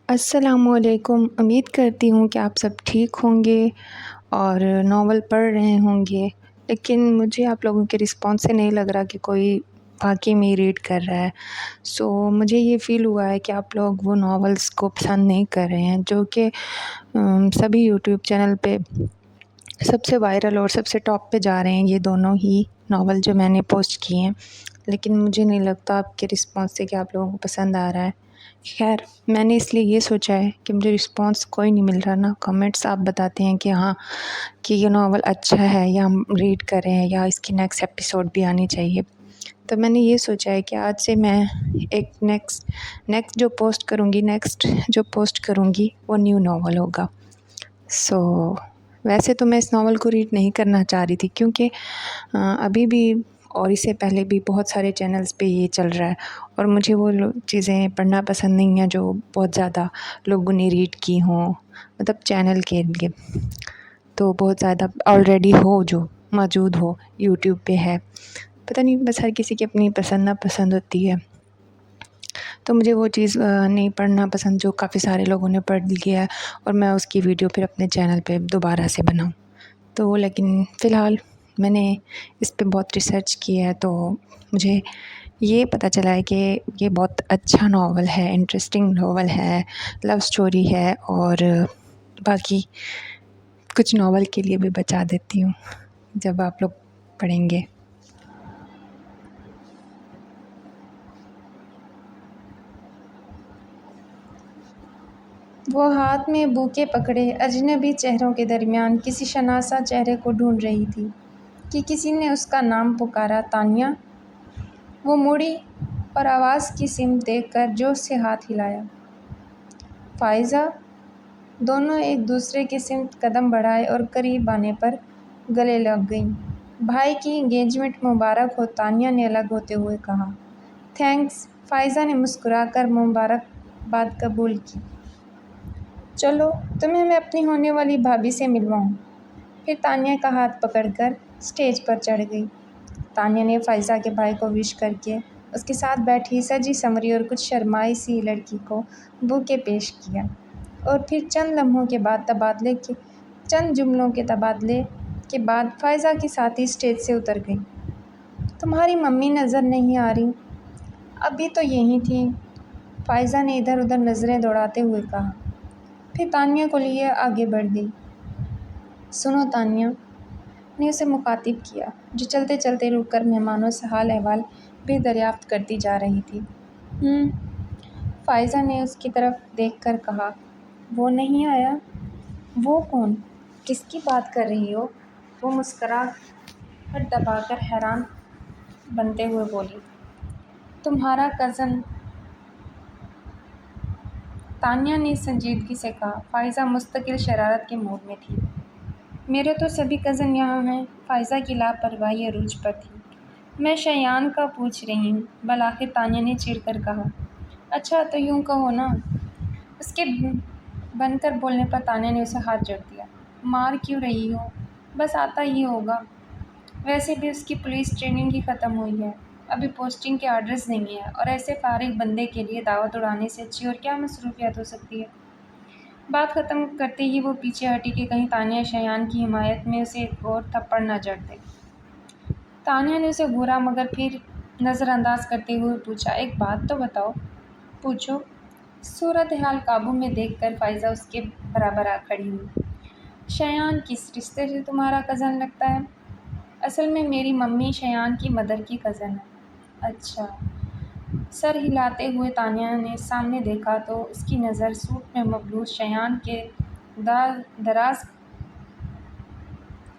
السلام علیکم۔ امید کرتی ہوں کہ آپ سب ٹھیک ہوں گے اور ناول پڑھ رہے ہوں گے، لیکن مجھے آپ لوگوں کے رسپانس سے نہیں لگ رہا کہ کوئی واقعی میں ریڈ کر رہا ہے۔ مجھے یہ فیل ہوا ہے کہ آپ لوگ وہ ناولس کو پسند نہیں کر رہے ہیں جو کہ سبھی یوٹیوب چینل پہ سب سے وائرل اور سب سے ٹاپ پہ جا رہے ہیں، یہ دونوں ہی ناول جو میں نے پوسٹ کیے ہیں، لیکن مجھے نہیں لگتا آپ کے رسپانس سے کہ آپ لوگوں کو پسند آ رہا ہے۔ خیر، میں نے اس لیے یہ سوچا ہے کہ مجھے رسپانس کوئی نہیں مل رہا نا، کمنٹس آپ بتاتے ہیں کہ ہاں کہ یہ ناول اچھا ہے یا ہم ریڈ کریں یا اس کی نیکسٹ ایپیسوڈ بھی آنی چاہیے، تو میں نے یہ سوچا ہے کہ آج سے میں ایک نیکسٹ جو پوسٹ کروں گی وہ نیو ناول ہوگا۔ ویسے تو میں اس ناول کو ریڈ نہیں کرنا چاہ رہی تھی، کیونکہ ابھی بھی اور اس سے پہلے بھی بہت سارے چینلز پہ یہ چل رہا ہے، اور مجھے وہ چیزیں پڑھنا پسند نہیں ہیں جو بہت زیادہ لوگوں نے ریڈ کی ہوں، مطلب چینل کے لیے تو بہت زیادہ آلریڈی ہو، جو موجود ہو یوٹیوب پہ ہے، پتہ نہیں، بس ہر کسی کی اپنی پسند ناپسند ہوتی ہے، تو مجھے وہ چیز نہیں پڑھنا پسند جو کافی سارے لوگوں نے پڑھ لیا ہے اور میں اس کی ویڈیو پھر اپنے چینل پہ دوبارہ سے بناؤں۔ لیکن فی الحال میں نے اس پہ بہت ریسرچ کی ہے، تو مجھے یہ پتہ چلا ہے کہ یہ بہت اچھا ناول ہے، انٹرسٹنگ ناول ہے، لو سٹوری ہے، اور باقی کچھ ناول کے لیے بھی بچا دیتی ہوں جب آپ لوگ پڑھیں گے۔ وہ ہاتھ میں بوکے پکڑے اجنبی چہروں کے درمیان کسی شناسا چہرے کو ڈھونڈ رہی تھی کہ کسی نے اس کا نام پکارا، تانیہ! وہ مڑی اور آواز کی سمت دیکھ کر جوش سے ہاتھ ہلایا۔ فائزہ! دونوں ایک دوسرے کی سمت قدم بڑھائے اور قریب آنے پر گلے لگ گئیں۔ بھائی کی انگیجمنٹ مبارک ہو، تانیہ نے الگ ہوتے ہوئے کہا۔ تھینکس، فائزہ نے مسکرا کر مبارکباد قبول کی۔ چلو تمہیں میں اپنی ہونے والی بھابھی سے ملواؤں۔ پھر تانیہ کا ہاتھ پکڑ کر اسٹیج پر چڑھ گئی۔ تانیہ نے فائزہ کے بھائی کو وش کر کے اس کے ساتھ بیٹھی سجی سنوری اور کچھ شرمائی سی لڑکی کو بوکے پیش کیا، اور پھر چند جملوں کے تبادلے کے بعد فائزہ کی ساتھی اسٹیج سے اتر گئی۔ تمہاری ممی نظر نہیں آ رہی؟ ابھی تو یہیں تھیں، فائزہ نے ادھر ادھر نظریں دوڑاتے ہوئے کہا، پھر تانیہ کو لیے آگے بڑھ گئی۔ سنو، تانیہ نے اسے مخاطب کیا، جو چلتے چلتے رک کر مہمانوں سے حال احوال بھی دریافت کرتی جا رہی تھی۔ فائزہ نے اس کی طرف دیکھ کر کہا، وہ نہیں آیا؟ وہ کون؟ کس کی بات کر رہی ہو؟ وہ مسکراہٹ دبا کر حیران بنتے ہوئے بولی، تمہارا کزن۔ تانیہ نے سنجیدگی سے کہا۔ فائزہ مستقل شرارت کے موڈ میں تھی۔ میرے تو سبھی کزن یہاں ہیں۔ فائزہ کی لاپرواہی عروج پر تھی۔ میں شایان کا پوچھ رہی ہوں، بالآخر تانیہ نے چڑ کر کہا۔ اچھا تو یوں کہو نا۔ اس کے بن کر بولنے پر تانیہ نے اسے ہاتھ جوڑ دیا۔ مار کیوں رہی ہو؟ بس آتا ہی ہوگا۔ ویسے بھی اس کی پولیس ٹریننگ ہی ختم ہوئی ہے، ابھی پوسٹنگ کے آرڈرز نہیں ہیں، اور ایسے فارغ بندے کے لیے دعوت اڑانے سے اچھی اور کیا مصروفیت ہو سکتی ہے؟ بات ختم کرتے ہی وہ پیچھے ہٹی کہ کہیں تانیہ شایان کی حمایت میں اسے ایک اور تھپڑ نہ جڑ دے۔ تانیہ نے اسے گھورا مگر پھر نظر انداز کرتے ہوئے پوچھا، ایک بات تو بتاؤ۔ پوچھو۔ صورتحال قابو میں دیکھ کر فائزہ اس کے برابر آ کھڑی ہوئی۔ شایان کس رشتے سے تمہارا کزن لگتا ہے؟ اصل میں میری ممی شایان کی مدر کی کزن ہے۔ اچھا۔ سر ہلاتے ہوئے تانیہ نے سامنے دیکھا تو اس کی نظر سوٹ میں ملبوس شایان کے دراز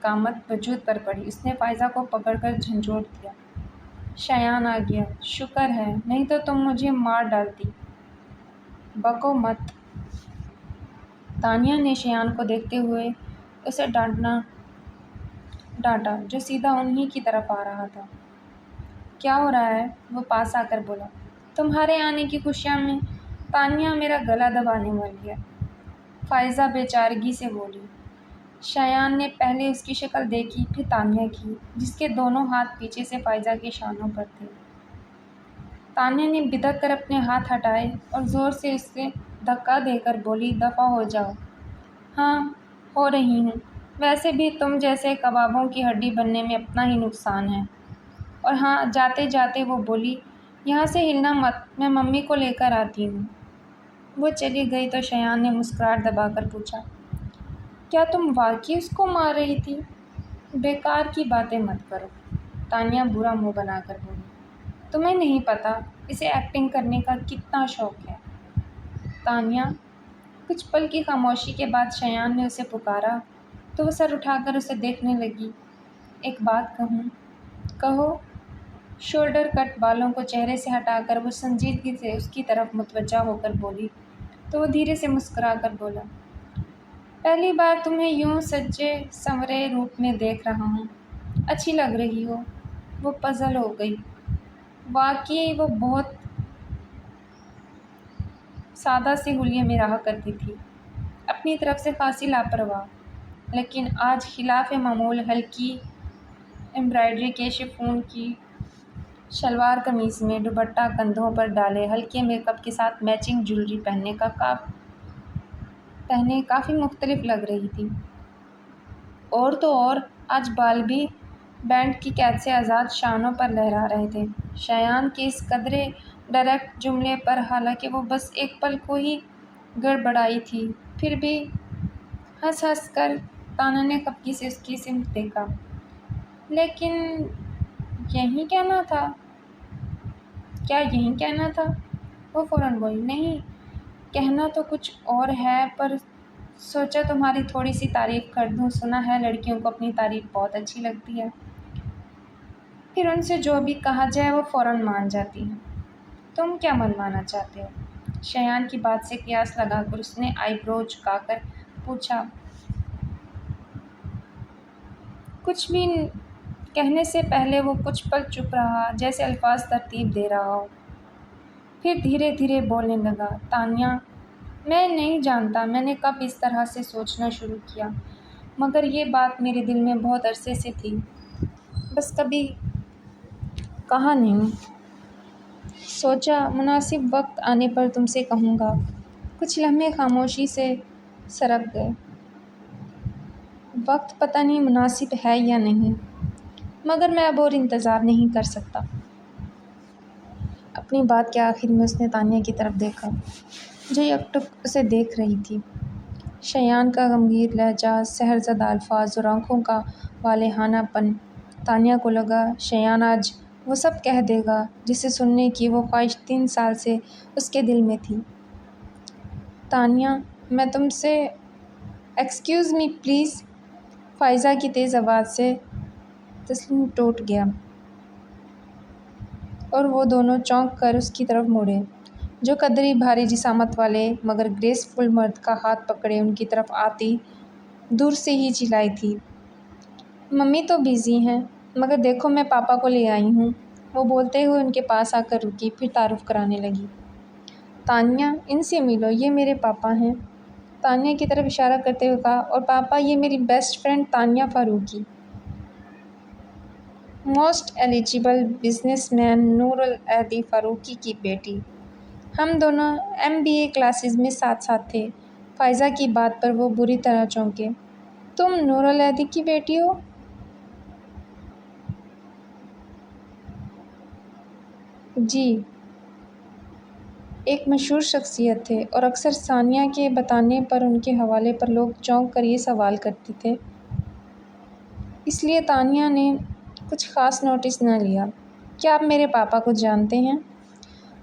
قامت وجود پر پڑی۔ اس نے فائزہ کو پکڑ کر جھنجھوڑ دیا۔ شایان آ گیا، شکر ہے، نہیں تو تم مجھے مار ڈالتی۔ بکو مت۔ تانیہ نے شایان کو دیکھتے ہوئے اسے ڈانٹا جو سیدھا انہی کی طرف آ رہا تھا۔ کیا ہو رہا ہے؟ وہ پاس آ کر بولا۔ تمہارے آنے کی خوشیوں میں تانیہ میرا گلا دبانے والی ہے، فائزہ بے چارگی سے بولی۔ شایان نے پہلے اس کی شکل دیکھی، پھر تانیہ کی، جس کے دونوں ہاتھ پیچھے سے فائزہ کے شانوں پر تھے۔ تانیہ نے بدک کر اپنے ہاتھ ہٹائے اور زور سے اسے دھکا دے کر بولی، دفع ہو جاؤ۔ ہاں، ہو رہی ہوں۔ ویسے بھی تم جیسے کبابوں کی ہڈی بننے میں اپنا ہی نقصان ہے۔ اور ہاں، جاتے جاتے وہ بولی، یہاں سے ہلنا مت، میں ممی کو لے کر آتی ہوں۔ وہ چلی گئی تو شایان نے مسکراہٹ دبا کر پوچھا، کیا تم واقعی اس کو مار رہی تھی؟ بیکار کی باتیں مت کرو، تانیہ برا منہ بنا کر بولی۔ تمہیں نہیں پتہ اسے ایکٹنگ کرنے کا کتنا شوق ہے۔ تانیہ، کچھ پل کی خاموشی کے بعد شایان نے اسے پکارا تو وہ سر اٹھا کر اسے دیکھنے لگی۔ ایک بات کہوں؟ کہو۔ شولڈر کٹ بالوں کو چہرے سے ہٹا کر وہ سنجیدگی سے اس کی طرف متوجہ ہو کر بولی تو وہ دھیرے سے مسکرا کر بولا، پہلی بار تمہیں یوں سجے سنورے روپ میں دیکھ رہا ہوں، اچھی لگ رہی ہو۔ وہ پزل ہو گئی۔ واقعی وہ بہت سادہ سے حلیے میں رہا کرتی تھی، اپنی طرف سے خاصی لاپرواہ، لیکن آج خلاف معمول ہلکی ایمبرائڈری کے شفون کی شلوار قمیص میں دوپٹہ کندھوں پر ڈالے ہلکے میک اپ کے ساتھ میچنگ جویلری پہنے کافی مختلف لگ رہی تھی۔ اور تو اور آج بال بھی بینڈ کی قید سے آزاد شانوں پر لہرا رہے تھے۔ شایان کے اس قدرے ڈائریکٹ جملے پر حالانکہ وہ بس ایک پل کو ہی گڑبڑائی تھی، پھر بھی ہنس ہنس کر تانیہ نے خفگی سے اس کی سمت دیکھا۔ لیکن یہی کہنا تھا؟ کیا یہی کہنا تھا؟ وہ فوراً بولی، نہیں، کہنا تو کچھ اور ہے، پر سوچا تمہاری تھوڑی سی تعریف کر دوں، سنا ہے لڑکیوں کو اپنی تعریف بہت اچھی لگتی ہے، پھر ان سے جو بھی کہا جائے وہ فوراً مان جاتی ہیں۔ تم کیا منوانا چاہتے ہو؟ شایان کی بات سے قیاس لگا کر اس نے آئی برو جھکا کر پوچھا۔ کچھ بھی کہنے سے پہلے وہ کچھ پل چپ رہا، جیسے الفاظ ترتیب دے رہا ہو، پھر دھیرے دھیرے بولنے لگا، تانیہ، میں نہیں جانتا میں نے کب اس طرح سے سوچنا شروع کیا، مگر یہ بات میرے دل میں بہت عرصے سے تھی، بس کبھی کہا نہیں۔ سوچا مناسب وقت آنے پر تم سے کہوں گا۔ کچھ لمحے خاموشی سے سرک گئے۔ وقت پتہ نہیں مناسب ہے یا نہیں، مگر میں اب اور انتظار نہیں کر سکتا۔ اپنی بات کے آخر میں اس نے تانیہ کی طرف دیکھا، جو یکٹک اسے دیکھ رہی تھی۔ شایان کا گمگین لہجہ، سحرزدہ الفاظ اور آنکھوں کا والہانہ پن، تانیہ کو لگا شایان آج وہ سب کہہ دے گا جسے سننے کی وہ خواہش 3 سال سے اس کے دل میں تھی۔ تانیہ، میں تم سے ایکسکیوز می پلیز۔ فائزہ کی تیز آواز سے تسلسل ٹوٹ گیا اور وہ دونوں چونک کر اس کی طرف مڑے، جو قدری بھاری جسامت والے مگر گریس فل مرد کا ہاتھ پکڑے ان کی طرف آتی دور سے ہی چلائی تھی، ممی تو بزی ہیں، مگر دیکھو میں پاپا کو لے آئی ہوں۔ وہ بولتے ہوئے ان کے پاس آ کر رکی، پھر تعارف کرانے لگی، تانیہ، ان سے ملو، یہ میرے پاپا ہیں۔ تانیہ کی طرف اشارہ کرتے ہوئے کہا، اور پاپا، یہ میری best friend Tania Farooqui, most eligible businessman Noor Alhadi Farooqui کی بیٹی۔ ہم دونوں MBA کلاسز میں ساتھ ساتھ تھے۔ فائزہ کی بات پر وہ بری طرح چونکے۔ تم نور الہادی کی بیٹی ہو؟ جی، ایک مشہور شخصیت تھے، اور اکثر ثانیہ کے بتانے پر ان کے حوالے پر لوگ چونک کر یہ سوال کرتے تھے، اس لیے تانیہ نے کچھ خاص نوٹس نہ لیا۔ کیا آپ میرے پاپا کو جانتے ہیں؟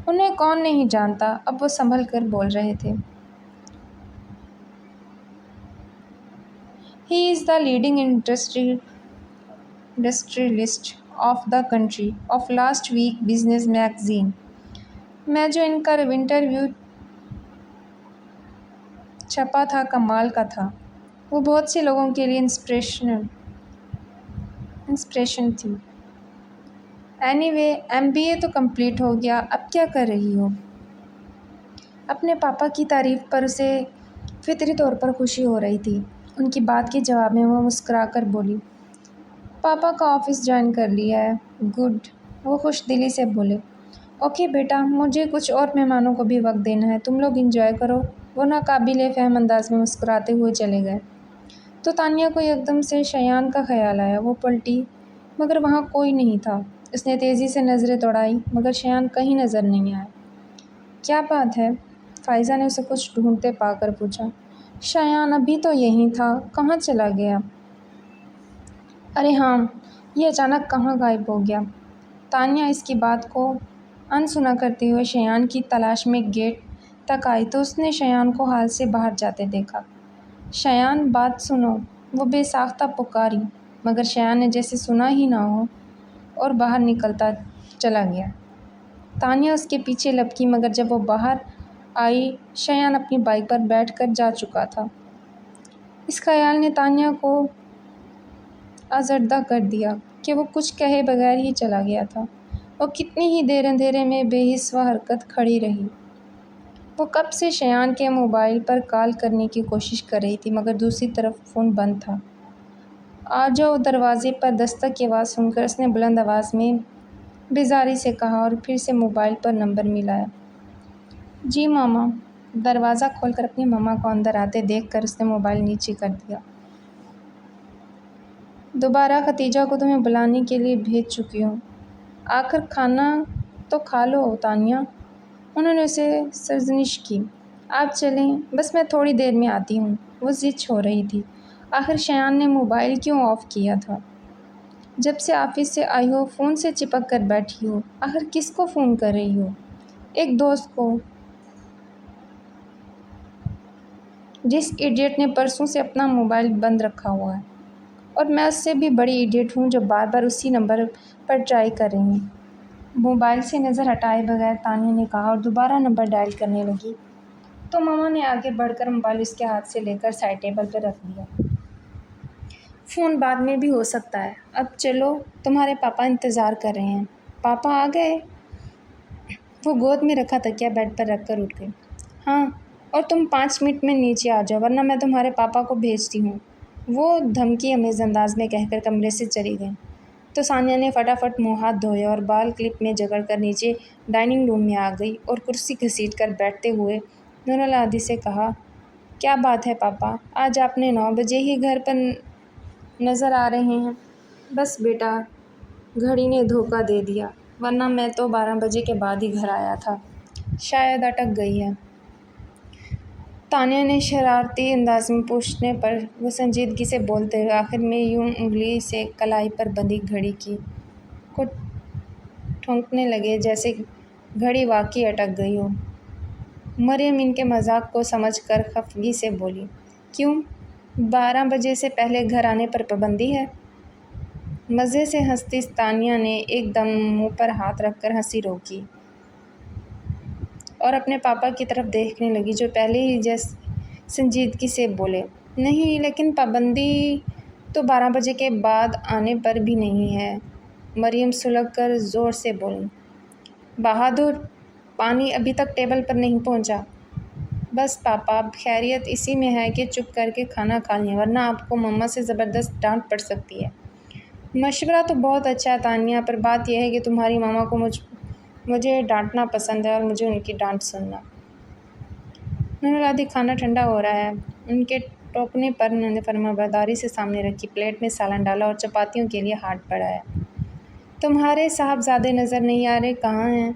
انہیں کون نہیں جانتا، اب وہ سنبھل کر بول رہے تھے۔ He is the leading industrialist of the country of last week business magazine میں جو ان کا انٹرویو چھپا تھا کمال کا تھا، وہ بہت سے لوگوں کے لیے انسپریشن تھی۔ اینی وے، MBA تو کمپلیٹ ہو گیا، اب کیا کر رہی ہو؟ اپنے پاپا کی تعریف پر اسے فطری طور پر خوشی ہو رہی تھی۔ ان کی بات کے جواب میں وہ مسکرا کر بولی، پاپا کا آفس جوائن کر لیا ہے۔ گڈ، وہ خوش دلی سے بولے، اوکے بیٹا، مجھے کچھ اور مہمانوں کو بھی وقت دینا ہے، تم لوگ انجوائے کرو۔ وہ ناقابل فہم انداز میں مسکراتے ہوئے چلے گئے تو تانیہ کو یکدم سے شایان کا خیال آیا۔ وہ پلٹی مگر وہاں کوئی نہیں تھا۔ اس نے تیزی سے نظریں دوڑائی مگر شایان کہیں نظر نہیں آیا۔ کیا بات ہے؟ فائزہ نے اسے کچھ ڈھونڈتے پا کر پوچھا۔ شایان ابھی تو یہیں تھا، کہاں چلا گیا؟ ارے ہاں، یہ اچانک کہاں غائب ہو گیا؟ تانیہ اس کی بات کو انسنا کرتے ہوئے شایان کی تلاش میں گیٹ تک آئی تو اس نے شایان کو ہال سے باہر جاتے دیکھا۔ شایان، بات سنو، وہ بے ساختہ پکاری مگر شایان نے جیسے سنا ہی نہ ہو اور باہر نکلتا چلا گیا۔ تانیہ اس کے پیچھے لپکی مگر جب وہ باہر آئی شایان اپنی بائک پر بیٹھ کر جا چکا تھا۔ اس خیال نے تانیہ کو آزردہ کر دیا کہ وہ کچھ کہے بغیر ہی چلا گیا تھا۔ وہ کتنی ہی دیر اندھیرے میں بے حس و حرکت کھڑی رہی۔ وہ کب سے شایان کے موبائل پر کال کرنے کی کوشش کر رہی تھی مگر دوسری طرف فون بند تھا۔ آ جاؤ، دروازے پر دستک کی آواز سن کر اس نے بلند آواز میں بیزاری سے کہا اور پھر سے موبائل پر نمبر ملایا۔ جی ماما۔ دروازہ کھول کر اپنی ماما کو اندر آتے دیکھ کر اس نے موبائل نیچے کر دیا۔ دوبارہ ختیجہ کو تمہیں بلانے کے لیے بھیج چکی ہوں، آخر کھانا تو کھا لو تانیہ۔ انہوں نے اسے سرزنش کی۔ آپ چلیں، بس میں تھوڑی دیر میں آتی ہوں۔ وہ ضد ہو رہی تھی، آخر شایان نے موبائل کیوں آف کیا تھا؟ جب سے آفس سے آئی ہو فون سے چپک کر بیٹھی ہو، آخر کس کو فون کر رہی ہو؟ ایک دوست کو، جس ایڈیٹ نے پرسوں سے اپنا موبائل بند رکھا ہوا ہے، اور میں اس سے بھی بڑی ایڈیٹ ہوں جو بار بار اسی نمبر پر ٹرائی کر رہی ہوں۔ موبائل سے نظر ہٹائے بغیر تانیہ نے کہا اور دوبارہ نمبر ڈائل کرنے لگی تو ماما نے آگے بڑھ کر موبائل اس کے ہاتھ سے لے کر سائڈ ٹیبل پر رکھ دیا۔ فون بعد میں بھی ہو سکتا ہے، اب چلو، تمہارے پاپا انتظار کر رہے ہیں۔ پاپا آ گئے؟ وہ گود میں رکھا تکیہ بیڈ پر رکھ کر اٹھ گئی۔ ہاں، اور تم 5 منٹ میں نیچے آ جاؤ ورنہ میں تمہارے پاپا کو بھیجتی ہوں، وہ دھمکی آمیز انداز میں کہہ کر کمرے سے چلی گئی تو ثانیہ نے فٹافٹ منہ ہاتھ دھوئے اور بال کلپ میں جکڑ کر نیچے ڈائننگ روم میں آ گئی اور کرسی گھسیٹ کر بیٹھتے ہوئے نور الہادی سے کہا، کیا بات ہے پاپا، آج آپ نے 9 بجے ہی گھر پر نظر آ رہے ہیں؟ بس بیٹا، گھڑی نے دھوکہ دے دیا، ورنہ میں تو 12 بجے کے بعد ہی گھر آیا تھا، شاید اٹک گئی ہے۔ تانیہ نے شرارتی انداز میں پوچھنے پر وہ سنجیدگی سے بولتے ہوئے آخر میں یوں انگلی سے کلائی پر بندھی گھڑی کو ٹھونکنے لگے جیسے گھڑی واقعی اٹک گئی ہو۔ مریم ان کے مذاق کو سمجھ کر خفگی سے بولی، کیوں، 12 بجے سے پہلے گھر آنے پر پابندی ہے؟ مزے سے ہنستی تانیہ نے ایک دم منہ پر ہاتھ رکھ کر ہنسی روکی اور اپنے پاپا کی طرف دیکھنے لگی جو پہلے ہی سنجیدگی سے بولے، نہیں، لیکن پابندی تو 12 بجے کے بعد آنے پر بھی نہیں ہے۔ مریم سلگ کر زور سے بولی، بہادر، پانی ابھی تک ٹیبل پر نہیں پہنچا۔ بس پاپا، خیریت اسی میں ہے کہ چپ کر کے کھانا کھا لیں ورنہ آپ کو مما سے زبردست ڈانٹ پڑ سکتی ہے۔ مشورہ تو بہت اچھا ہے تانیہ، پر بات یہ ہے کہ تمہاری ماما کو مجھے ڈانٹنا پسند ہے اور مجھے ان کی ڈانٹ سننا۔ نور الہادی، کھانا ٹھنڈا ہو رہا ہے۔ ان کے ٹوکنے پر انہوں نے فرمانبرداری سے سامنے رکھی پلیٹ میں سالن ڈالا اور چپاتیوں کے لیے ہاتھ بڑھایا۔ تمہارے صاحبزادے نظر نہیں آ رہے، کہاں ہیں؟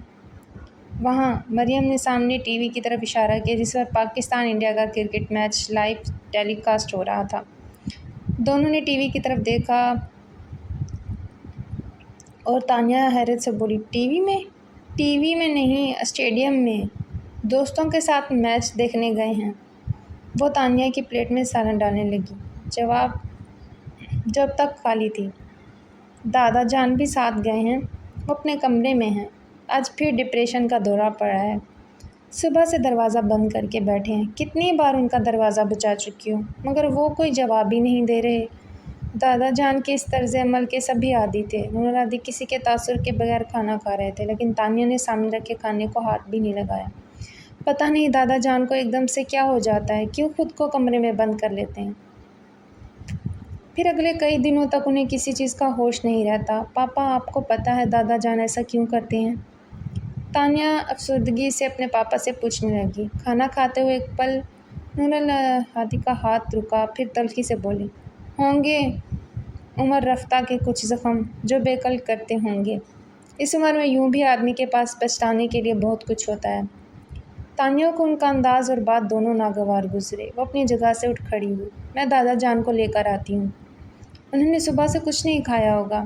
وہاں، مریم نے سامنے ٹی وی کی طرف اشارہ کیا جس پر پاکستان انڈیا کا کرکٹ میچ لائیو ٹیلی کاسٹ ہو رہا تھا۔ دونوں نے ٹی وی کی طرف دیکھا اور تانیہ حیرت سے بولی، ٹی وی میں؟ ٹی وی میں نہیں، اسٹیڈیم میں، دوستوں کے ساتھ میچ دیکھنے گئے ہیں۔ وہ تانیہ کی پلیٹ میں سالن ڈالنے لگی، جب تک خالی تھی۔ دادا جان بھی ساتھ گئے ہیں، وہ اپنے کمرے میں ہیں، آج پھر ڈپریشن کا دورہ پڑا ہے، صبح سے دروازہ بند کر کے بیٹھے ہیں، کتنی بار ان کا دروازہ بجا چکی ہوں مگر وہ کوئی جواب ہی نہیں دے رہے۔ دادا جان کے اس طرز عمل کے سبھی عادی تھے۔ نور الہادی کسی کے تاثر کے بغیر کھانا کھا رہے تھے لیکن تانیہ نے سامنے رکھے کھانے کو ہاتھ بھی نہیں لگایا۔ پتہ نہیں دادا جان کو ایک دم سے کیا ہو جاتا ہے، کیوں خود کو کمرے میں بند کر لیتے ہیں؟ پھر اگلے کئی دنوں تک انہیں کسی چیز کا ہوش نہیں رہتا۔ پاپا، آپ کو پتہ ہے دادا جان ایسا کیوں کرتے ہیں؟ تانیہ افسردگی سے اپنے پاپا سے پوچھنے لگی۔ کھانا کھاتے ہوئے ایک پل نور الہادی کا ہاتھ رکا، پھر تلخی سے بولی، ہوں گے عمر رفتہ کے کچھ زخم جو بے کل کرتے ہوں گے۔ اس عمر میں یوں بھی آدمی کے پاس پچھتانے کے لیے بہت کچھ ہوتا ہے۔ تانیہ کو ان کا انداز اور بات دونوں ناگوار گزرے۔ وہ اپنی جگہ سے اٹھ کھڑی ہوئی۔ میں دادا جان کو لے کر آتی ہوں، انہوں نے صبح سے کچھ نہیں کھایا ہوگا۔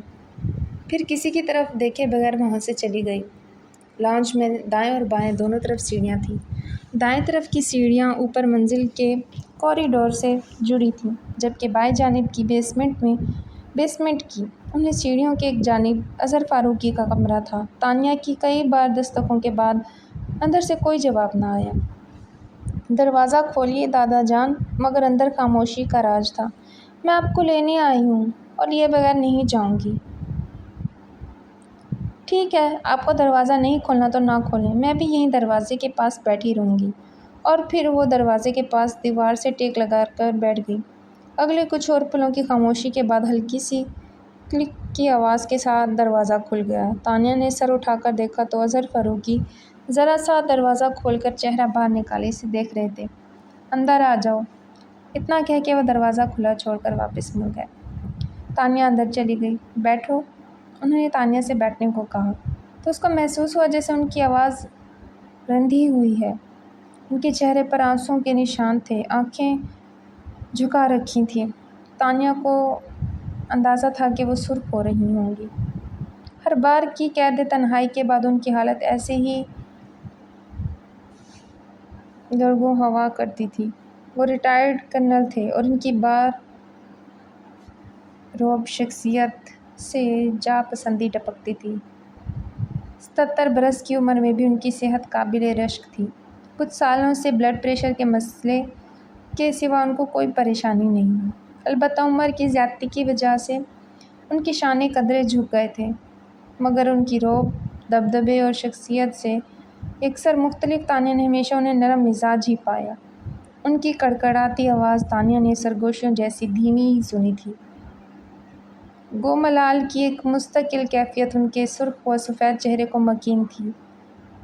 پھر کسی کی طرف دیکھے بغیر وہاں سے چلی گئی۔ لاؤنج میں دائیں اور بائیں دونوں طرف سیڑھیاں تھیں۔ دائیں طرف کی سیڑھیاں اوپر منزل کے کوریڈور سے جڑی تھیں، جبکہ بائیں جانب کی بیسمنٹ کی انہیں سیڑھیوں کی ایک جانب اظہر فاروقی کا کمرہ تھا۔ تانیہ کی کئی بار دستکوں کے بعد اندر سے کوئی جواب نہ آیا۔ دروازہ کھولیے دادا جان، مگر اندر خاموشی کا راج تھا۔ میں آپ کو لینے آئی ہوں اور لیے بغیر نہیں جاؤں گی۔ ٹھیک ہے، آپ کو دروازہ نہیں کھولنا تو نہ کھولیں، میں بھی یہیں دروازے کے پاس بیٹھی رہوں گی۔ اور پھر وہ دروازے کے پاس دیوار سے ٹیک لگا کر بیٹھ گئی۔ اگلے کچھ اور پلوں کی خاموشی کے بعد ہلکی سی کلک کی آواز کے ساتھ دروازہ کھل گیا۔ تانیہ نے سر اٹھا کر دیکھا تو اظہر فاروقی ذرا سا دروازہ کھول کر چہرہ باہر نکالے اسے دیکھ رہے تھے۔ اندر آ جاؤ، اتنا کہہ کے وہ دروازہ کھلا چھوڑ کر واپس مڑ گئے۔ تانیہ اندر چلی گئی۔ بیٹھو، انہوں نے تانیہ سے بیٹھنے کو کہا تو اس کو محسوس ہوا جیسے ان کی آواز رندھی ہوئی ہے۔ ان کے چہرے پر آنسوؤں کے نشان تھے، آنکھیں جھکا رکھی تھیں۔ تانیہ کو اندازہ تھا کہ وہ سرخ ہو رہی ہوں گی۔ ہر بار کی قید تنہائی کے بعد ان کی حالت ایسے ہی گڑگڑ ہوا کرتی تھی۔ وہ ریٹائرڈ کرنل تھے اور ان کی بار روب شخصیت سے جاں پسندی ٹپکتی تھی۔ 77 برس کی عمر میں بھی ان کی صحت قابل رشک تھی۔ کچھ سالوں سے بلڈ پریشر کے مسئلے کے سوا ان کو کوئی پریشانی نہیں ہے۔ البتہ عمر کی زیادتی کی وجہ سے ان کی شانے قدرے جھک گئے تھے، مگر ان کی روب، دبدبے اور شخصیت سے یکسر مختلف تانیہ نے ہمیشہ انہیں نرم مزاج ہی پایا۔ ان کی کڑکڑاتی آواز تانیہ نے سرگوشیوں جیسی دھیمی ہی سنی تھی۔ گو ملال کی ایک مستقل کیفیت ان کے سرخ و سفید چہرے کو مکین تھی۔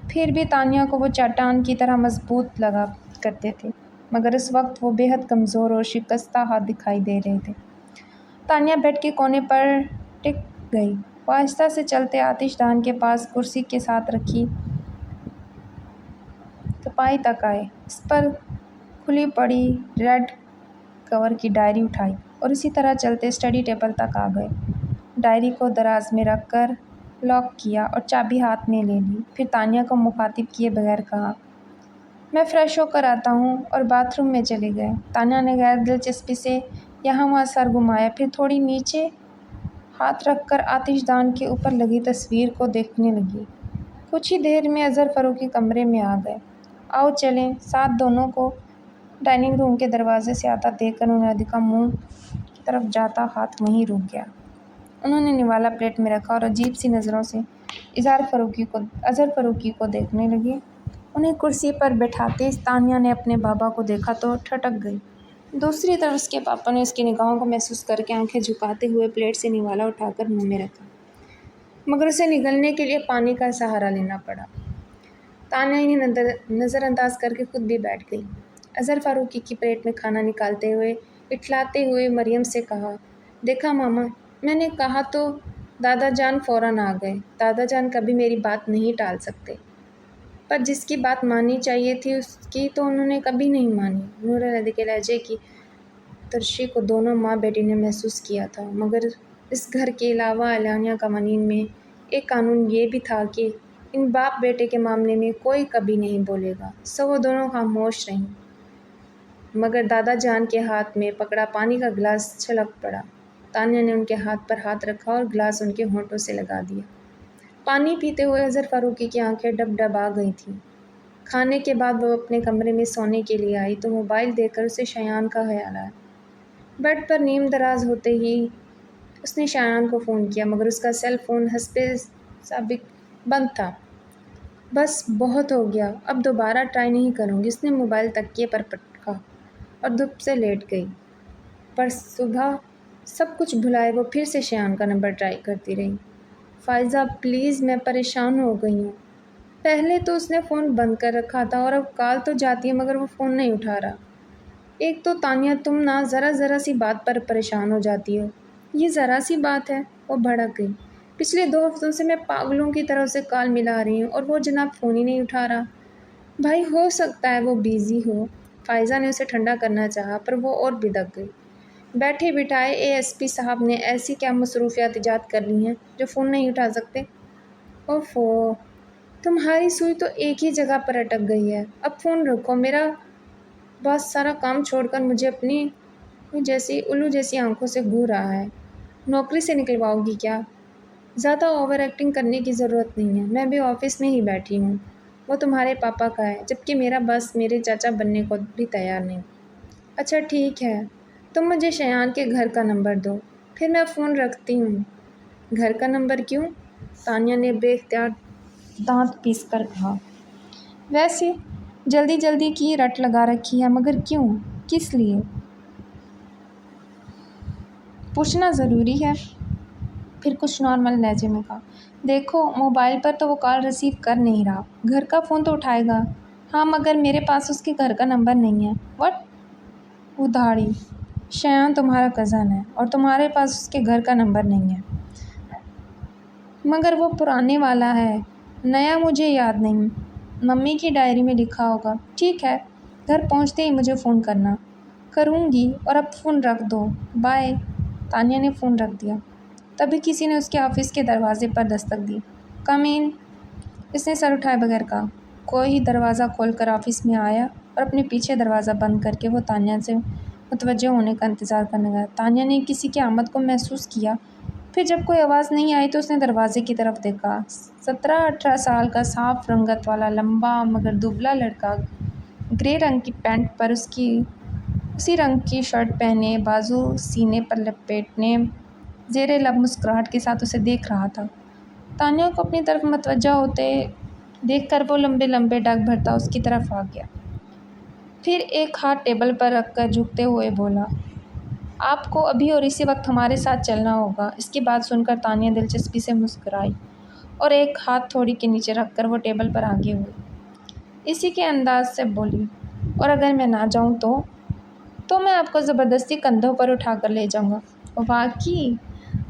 پھر بھی تانیہ کو وہ چٹان کی طرح مضبوط لگا کرتے تھے، مگر اس وقت وہ بے حد کمزور اور شکستہ ہاتھ دکھائی دے رہے تھے۔ تانیہ بیڈ کے کونے پر ٹک گئی۔ وہ آہستہ سے چلتے آتش دان کے پاس کرسی کے ساتھ رکھی تپائی تک آئے، اس پر کھلی پڑی ریڈ کور کی ڈائری اٹھائی اور اسی طرح چلتے اسٹڈی ٹیبل تک آ گئے۔ ڈائری کو دراز میں رکھ کر لاک کیا اور چابی ہاتھ میں لے لی۔ پھر تانیہ کو مخاطب کیے بغیر کہا، میں فریش ہو کر آتا ہوں، اور باتھ روم میں چلے گئے۔ تانیہ نے غیر دلچسپی سے یہاں وہاں سر گھمایا، پھر تھوڑی نیچے ہاتھ رکھ کر آتش دان کے اوپر لگی تصویر کو دیکھنے لگی۔ کچھ ہی دیر میں اظہر فاروقی کمرے میں آ گئے۔ آؤ چلیں، ساتھ دونوں کو ڈائننگ روم کے دروازے سے آتا دیکھ کر نور الہادی کا منہ کی طرف جاتا ہاتھ وہیں رک گیا۔ انہوں نے نوالا پلیٹ میں رکھا اور عجیب سی نظروں سے اظہر فاروقی کو دیکھنے لگے۔ انہیں کرسی پر بٹھاتے تانیہ نے اپنے بابا کو دیکھا تو ٹھٹک گئی۔ دوسری طرف اس کے پاپا نے اس کی نگاہوں کو محسوس کر کے آنکھیں جھکاتے ہوئے پلیٹ سے نوالا اٹھا کر منہ میں رکھا، مگر اسے نگلنے کے لیے پانی کا سہارا لینا پڑا۔ تانیہ انہیں نظر انداز کر کے خود بھی بیٹھ گئی۔ اظہر فاروقی کی پلیٹ میں کھانا نکالتے ہوئے اٹھلاتے ہوئے مریم سے کہا، دیکھا ماما، میں نے کہا تو دادا جان فوراً آ گئے۔ دادا جان کبھی میری بات نہیں ٹال سکتے، پر جس کی بات ماننی چاہیے تھی اس کی تو انہوں نے کبھی نہیں مانی۔ نور الہادی کے لہجے کی ترشی کو دونوں ماں بیٹی نے محسوس کیا تھا، مگر اس گھر کے علاوہ اعلانیہ قوانین میں ایک قانون یہ بھی تھا کہ ان باپ بیٹے کے معاملے میں کوئی کبھی نہیں بولے گا، سو وہ دونوں خاموش رہیں۔ مگر دادا جان کے ہاتھ میں پکڑا پانی کا گلاس چھلک پڑا۔ تانیہ نے ان کے ہاتھ پر ہاتھ رکھا اور گلاس ان کے ہونٹوں سے لگا دیا۔ پانی پیتے ہوئے اظہر فاروقی کی آنکھیں ڈب-ڈبا گئی تھیں۔ کھانے کے بعد وہ اپنے کمرے میں سونے کے لیے آئی تو موبائل دیکھ کر اسے شایان کا خیال آیا۔ بیڈ پر نیم دراز ہوتے ہی اس نے شایان کو فون کیا، مگر اس کا سیل فون حسب سابق بند تھا۔ بس بہت ہو گیا، اب دوبارہ ٹرائی نہیں کروں گی، اس نے موبائل تکیے پر رکھا اور دھپ سے لیٹ گئی۔ پر صبح سب کچھ بھلائے وہ پھر سے شایان کا نمبر ٹرائی کرتی رہی۔ فائزہ پلیز، میں پریشان ہو گئی ہوں، پہلے تو اس نے فون بند کر رکھا تھا اور اب کال تو جاتی ہے مگر وہ فون نہیں اٹھا رہا۔ ایک تو تانیہ تم نہ ذرا سی بات پر پریشان ہو جاتی ہو۔ یہ ذرا سی بات ہے، وہ بھڑک گئی۔ پچھلے 2 ہفتوں سے میں پاگلوں کی طرح اسے کال ملا رہی ہوں اور وہ جناب فون ہی نہیں اٹھا رہا۔ بھائی ہو سکتا ہے وہ بیزی ہو۔ فائزہ نے اسے ٹھنڈا کرنا چاہا پر وہ اور بھڑک گئی۔ بیٹھے بٹھائے ASP صاحب نے ایسی کیا مصروفیات ایجاد کر لی ہیں جو فون نہیں اٹھا سکتے؟ اوفو، تمہاری سوئی تو ایک ہی جگہ پر اٹک گئی ہے۔ اب فون رکھو، میرا باس سارا کام چھوڑ کر مجھے اپنی الو جیسی آنکھوں سے گھور رہا ہے۔ نوکری سے نکلواؤ گی کیا؟ زیادہ اوور ایکٹنگ کرنے کی ضرورت نہیں ہے، میں بھی آفس میں ہی بیٹھی ہوں۔ وہ تمہارے پاپا کا ہے، جبکہ میرا باس میرے چاچا بننے کو بھی تیار نہیں۔ اچھا ٹھیک ہے، تم مجھے شایان کے گھر کا نمبر دو، پھر میں فون رکھتی ہوں۔ گھر کا نمبر کیوں؟ تانیہ نے بے اختیار دانت پیس کر کہا۔ ویسے جلدی کی رٹ لگا رکھی ہے، مگر کیوں؟ کس لیے؟ پوچھنا ضروری ہے۔ پھر کچھ نارمل لہجے میں کہا، دیکھو موبائل پر تو وہ کال ریسیو کر نہیں رہا، گھر کا فون تو اٹھائے گا۔ ہاں مگر میرے پاس اس کے گھر کا نمبر نہیں ہے۔ وٹ؟ ادھاڑی، شایان تمہارا کزن ہے اور تمہارے پاس اس کے گھر کا نمبر نہیں ہے؟ مگر وہ پرانے والا ہے، نیا مجھے یاد نہیں۔ ممی کی ڈائری میں لکھا ہوگا۔ ٹھیک ہے، گھر پہنچتے ہی مجھے فون کرنا۔ کروں گی، اور اب فون رکھ دو، بائے۔ تانیہ نے فون رکھ دیا۔ تبھی کسی نے اس کے آفس کے دروازے پر دستک دی۔ کم ان، اس نے سر اٹھائے بغیر کہا۔ کوئی دروازہ کھول کر آفس میں آیا اور اپنے پیچھے دروازہ بند کر کے وہ تانیہ سے متوجہ ہونے کا انتظار کرنے لگا۔ تانیہ نے کسی کی آمد کو محسوس کیا، پھر جب کوئی آواز نہیں آئی تو اس نے دروازے کی طرف دیکھا۔ 17-18 سال کا صاف رنگت والا لمبا مگر دبلا لڑکا، گرے رنگ کی پینٹ پر اسی رنگ کی شرٹ پہنے، بازو سینے پر لپیٹے، زیر لب مسکراہٹ کے ساتھ اسے دیکھ رہا تھا۔ تانیہ کو اپنی طرف متوجہ ہوتے دیکھ کر وہ لمبے لمبے ڈگ بھرتا اس کی طرف آ گیا۔ پھر ایک ہاتھ ٹیبل پر رکھ کر جھکتے ہوئے بولا، آپ کو ابھی اور اسی وقت ہمارے ساتھ چلنا ہوگا۔ اس کی بات سن کر تانیہ دلچسپی سے مسکرائی اور ایک ہاتھ تھوڑی کے نیچے رکھ کر وہ ٹیبل پر آگے ہوئی۔ اسی کے انداز سے بولی، اور اگر میں نہ جاؤں تو میں آپ کو زبردستی کندھوں پر اٹھا کر لے جاؤں گا۔ واقعی؟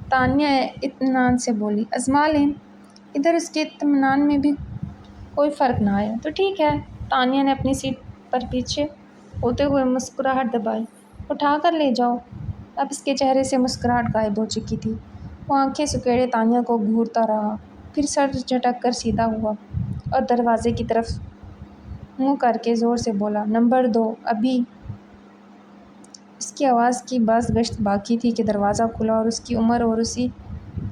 تانیہ اطمینان سے بولی، آزما لیں۔ ادھر اس کے اطمینان میں بھی کوئی فرق نہ آیا تو ٹھیک ہے۔ تانیہ نے اپنی سیٹ پر پیچھے ہوتے ہوئے مسکراہٹ دبائی۔ اٹھا کر لے جاؤ؟ اب اس کے چہرے سے مسکراہٹ غائب ہو چکی تھی۔ وہ آنکھیں سکیڑے تانیہ کو گھورتا رہا، پھر سر جھٹک کر سیدھا ہوا اور دروازے کی طرف منہ کر کے زور سے بولا، نمبر دو ابھی۔ اس کی آواز کی باز گشت باقی تھی کہ دروازہ کھلا اور اس کی عمر اور اسی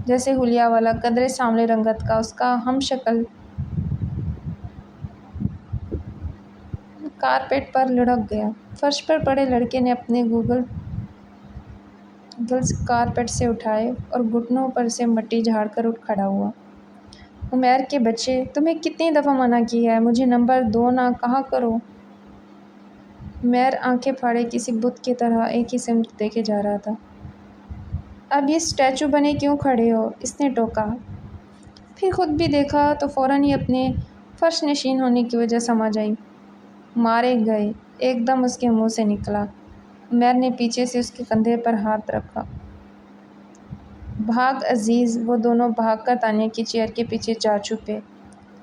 جیسے حلیہ والا، قدرے سانولے رنگت کا اس کا ہم شکل کارپیٹ پر لڑھک گیا۔ فرش پر پڑے لڑکے نے اپنے گلز کارپیٹ سے اٹھائے اور گھٹنوں پر سے مٹی جھاڑ کر اٹھ کھڑا ہوا۔ عمیر کے بچے، تمہیں کتنی دفعہ منع کیا ہے، مجھے نمبر دو نہ کہا کرو۔ عمیر آنکھیں پھاڑے کسی بت کی طرح ایک ہی سمت دیکھے جا رہا تھا۔ اب یہ اسٹیچو بنے کیوں کھڑے ہو؟ اس نے ٹوکا۔ پھر خود بھی دیکھا تو فوراً ہی اپنے فرش نشین ہونے کی وجہ سمجھ آئی۔ مارے گئے، ایک دم اس کے منہ سے نکلا۔ عمیر نے پیچھے سے اس کے کندھے پر ہاتھ رکھا۔ بھاگ عزیز۔ وہ دونوں بھاگ کر تانیہ کی چیئر کے پیچھے جا چھپے،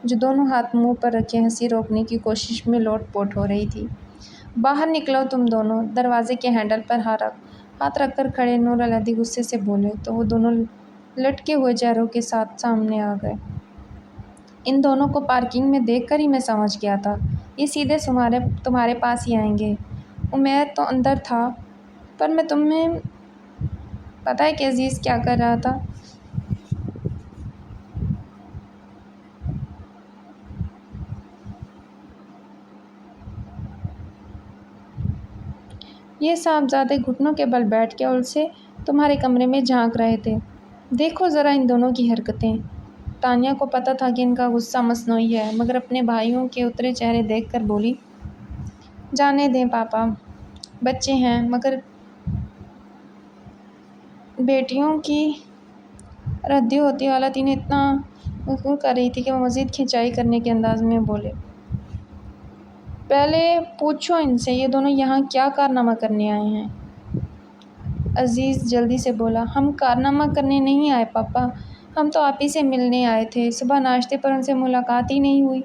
جو دونوں ہاتھ منہ پر رکھے ہنسی روکنے کی کوشش میں لوٹ پوٹ ہو رہی تھی۔ باہر نکلو تم دونوں۔ دروازے کے ہینڈل پر ہاتھ رکھ کر کھڑے نور الہادی غصے سے بولے تو وہ دونوں لٹکے ہوئے چہروں کے ساتھ سامنے آ گئے۔ ان دونوں کو پارکنگ میں دیکھ کر ہی میں سمجھ گیا تھا، یہ سیدھے تمہارے پاس ہی آئیں گے۔ عمیر تو اندر تھا، پر تمہیں پتہ ہے کہ عزیز کیا کر رہا تھا؟ یہ صاحبزادے گھٹنوں کے بل بیٹھ کے اول سے تمہارے کمرے میں جھانک رہے تھے۔ دیکھو ذرا ان دونوں کی حرکتیں۔ تانیہ کو پتہ تھا کہ ان کا غصہ مصنوعی ہے، مگر اپنے بھائیوں کے اترے چہرے دیکھ کر بولی، جانے دیں پاپا، بچے ہیں، مگر بیٹیوں کی ردی ہوتی حالت انہیں اتنا مذکور کر رہی تھی کہ وہ مزید کھنچائی کرنے کے انداز میں بولے، پہلے پوچھو ان سے یہ دونوں یہاں کیا کارنامہ کرنے آئے ہیں؟ عزیز جلدی سے بولا، ہم کارنامہ کرنے نہیں آئے پاپا، ہم تو آپ ہی سے ملنے آئے تھے، صبح ناشتے پر ان سے ملاقات ہی نہیں ہوئی۔